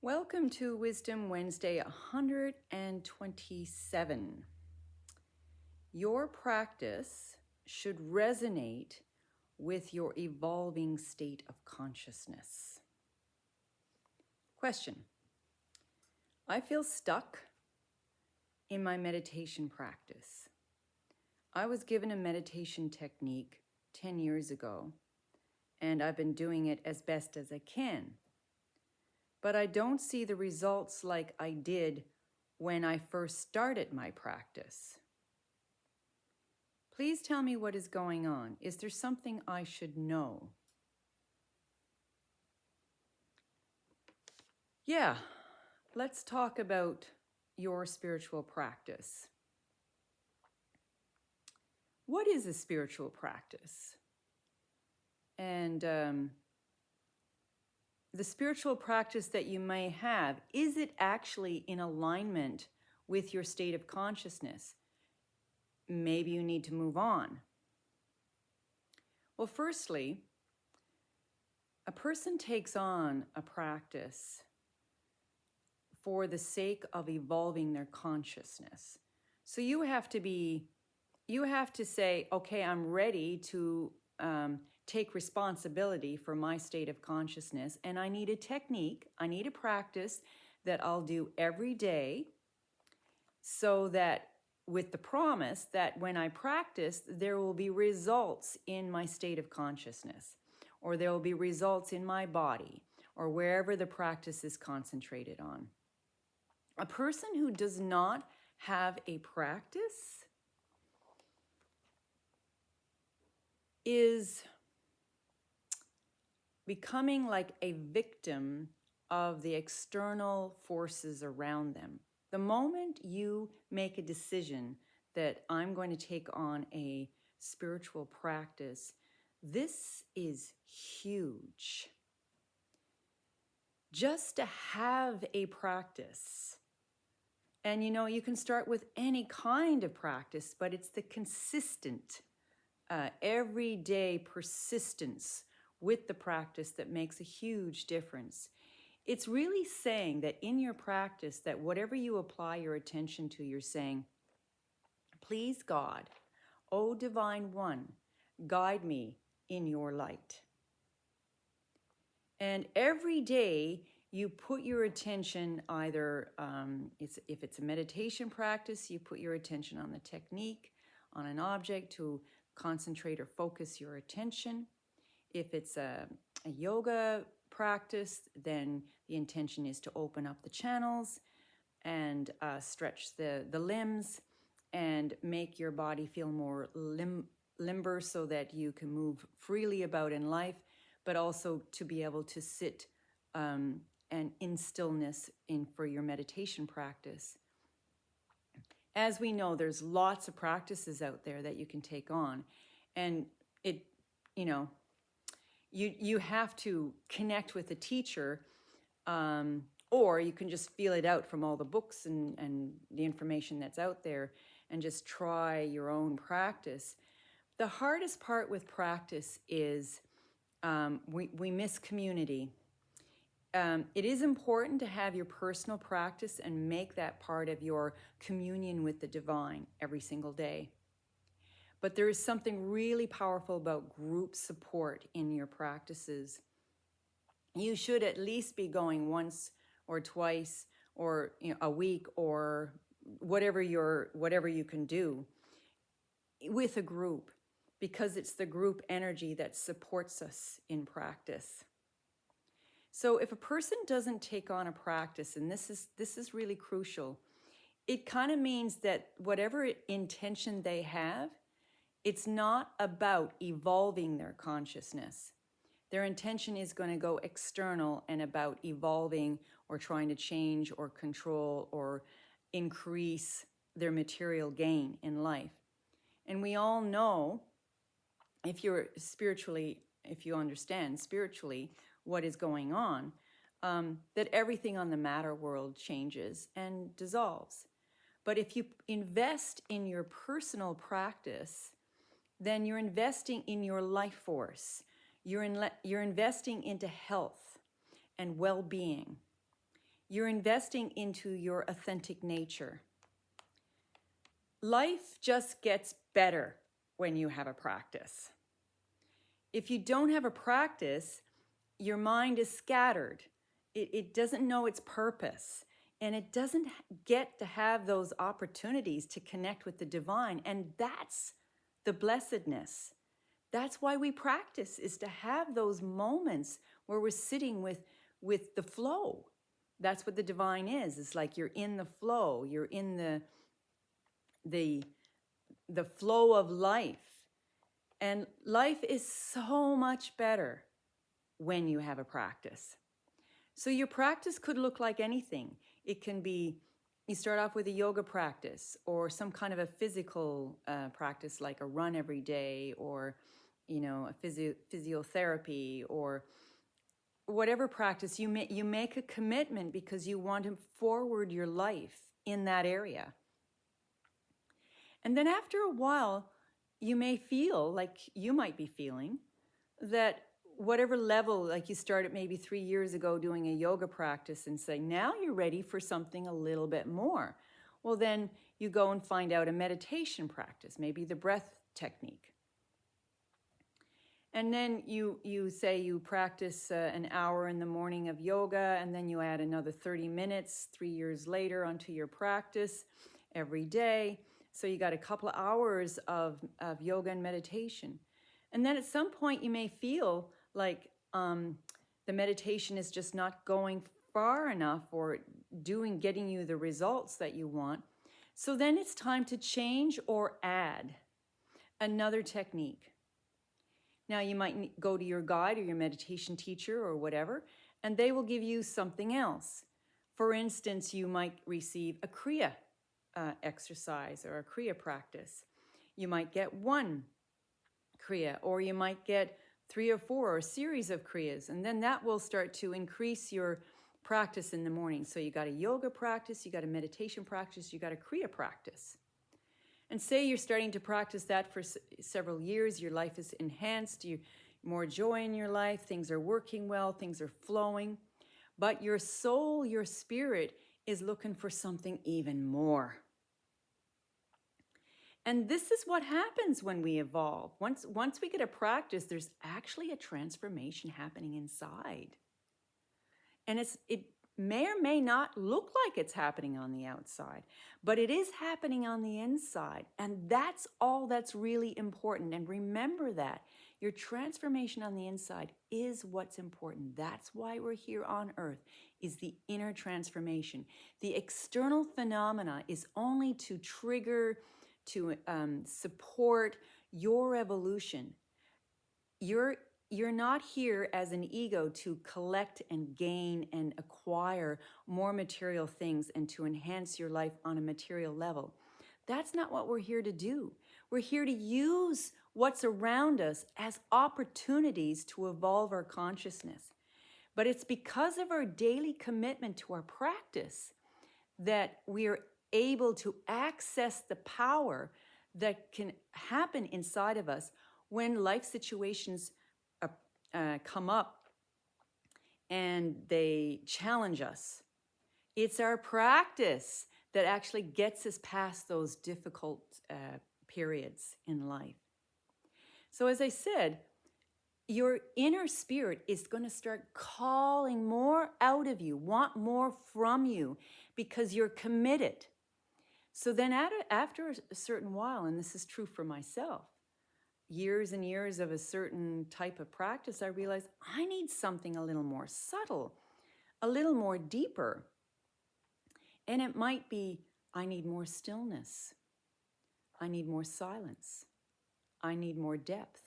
Welcome to Wisdom Wednesday 127. Your practice should resonate with your evolving state of consciousness. Question: I feel stuck in my meditation practice. I was given a meditation technique 10 years ago, and I've been doing it as best as I can. But I don't see the results like I did when I first started my practice. Please tell me what is going on. Is there something I should know? Yeah, let's talk about your spiritual practice. What is a spiritual practice? And the spiritual practice that you may have, is it actually in alignment with your state of consciousness? Maybe you need to move on. Well, firstly, a person takes on a practice for the sake of evolving their consciousness. So you have to say, okay, I'm ready to take responsibility for my state of consciousness, and I need a technique, I need a practice that I'll do every day, so that with the promise that when I practice, there will be results in my state of consciousness, or there will be results in my body, or wherever the practice is concentrated on. A person who does not have a practice is becoming like a victim of the external forces around them. The moment you make a decision that I'm going to take on a spiritual practice, this is huge. Just to have a practice. And you can start with any kind of practice, but it's the consistent, everyday persistence with the practice that makes a huge difference. It's really saying that in your practice, that whatever you apply your attention to, you're saying, please God, O Divine One, guide me in your light. And every day you put your attention either, if it's a meditation practice, you put your attention on the technique, on an object to concentrate or focus your attention. If it's a yoga practice, then the intention is to open up the channels and stretch the limbs and make your body feel more limber so that you can move freely about in life, but also to be able to sit and in stillness for your meditation practice. As we know, there's lots of practices out there that you can take on, and you have to connect with a teacher, or you can just feel it out from all the books and the information that's out there and just try your own practice. The hardest part with practice is we miss community. It is important to have your personal practice and make that part of your communion with the divine every single day. But there is something really powerful about group support in your practices. You should at least be going once or twice or a week or whatever you can do with a group, because it's the group energy that supports us in practice. So if a person doesn't take on a practice, and this is really crucial, it kind of means that whatever intention they have, it's not about evolving their consciousness. Their intention is going to go external and about evolving or trying to change or control or increase their material gain in life. And we all know, if you understand spiritually what is going on, that everything on the matter world changes and dissolves. But if you invest in your personal practice, then you're investing in your life force. You're investing into health and well-being. You're investing into your authentic nature. Life just gets better when you have a practice. If you don't have a practice, your mind is scattered. It doesn't know its purpose, and it doesn't get to have those opportunities to connect with the divine. And that's the blessedness. That's why we practice, is to have those moments where we're sitting with the flow. That's what the divine is. It's like you're in the flow. You're in the flow of life. And life is so much better when you have a practice. So your practice could look like anything. It can be, you start off with a yoga practice or some kind of a physical practice like a run every day, or a physiotherapy, or whatever practice you make a commitment because you want to forward your life in that area. And then after a while, you may feel like you might be feeling that whatever level, like you started maybe 3 years ago doing a yoga practice and say, now you're ready for something a little bit more. Well, then you go and find out a meditation practice, maybe the breath technique. And then you say you practice an hour in the morning of yoga, and then you add another 30 minutes 3 years later onto your practice every day. So you got a couple of hours of yoga and meditation. And then at some point you may feel like the meditation is just not going far enough or getting you the results that you want. So then it's time to change or add another technique. Now you might go to your guide or your meditation teacher or whatever, and they will give you something else. For instance, you might receive a Kriya exercise or a Kriya practice. You might get one Kriya, or you might get 3 or 4 or a series of Kriyas, and then that will start to increase your practice in the morning. So you got a yoga practice, you got a meditation practice, you got a Kriya practice. And say you're starting to practice that for several years, your life is enhanced, you more joy in your life, things are working well, things are flowing, but your soul, your spirit is looking for something even more. And this is what happens when we evolve. Once we get a practice, there's actually a transformation happening inside. And it may or may not look like it's happening on the outside, but it is happening on the inside. And that's all that's really important. And remember that your transformation on the inside is what's important. That's why we're here on earth, is the inner transformation. The external phenomena is only to trigger, to support your evolution. You're not here as an ego to collect and gain and acquire more material things and to enhance your life on a material level. That's not what we're here to do. We're here to use what's around us as opportunities to evolve our consciousness. But it's because of our daily commitment to our practice that we are able to access the power that can happen inside of us when life situations come up and they challenge us. It's our practice that actually gets us past those difficult periods in life. So as I said, your inner spirit is going to start calling more out of you, want more from you, because you're committed. So then after a certain while, and this is true for myself, years and years of a certain type of practice, I realized I need something a little more subtle, a little more deeper. And it might be, I need more stillness. I need more silence. I need more depth.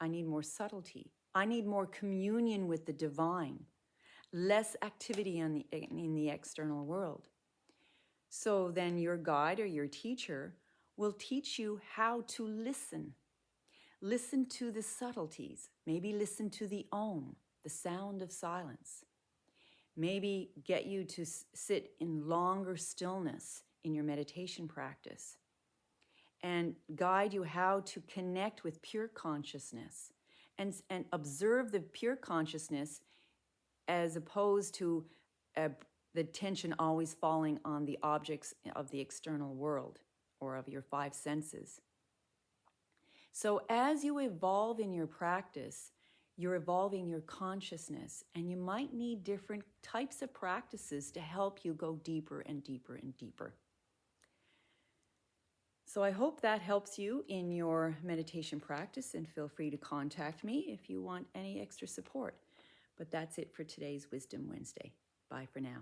I need more subtlety. I need more communion with the divine, less activity in the external world. So then your guide or your teacher will teach you how to listen. Listen to the subtleties. Maybe listen to the Om, the sound of silence. Maybe get you to sit in longer stillness in your meditation practice, and guide you how to connect with pure consciousness and observe the pure consciousness as opposed to the attention always falling on the objects of the external world or of your five senses. So as you evolve in your practice, you're evolving your consciousness, and you might need different types of practices to help you go deeper and deeper and deeper. So I hope that helps you in your meditation practice, and feel free to contact me if you want any extra support. But that's it for today's Wisdom Wednesday. Bye for now.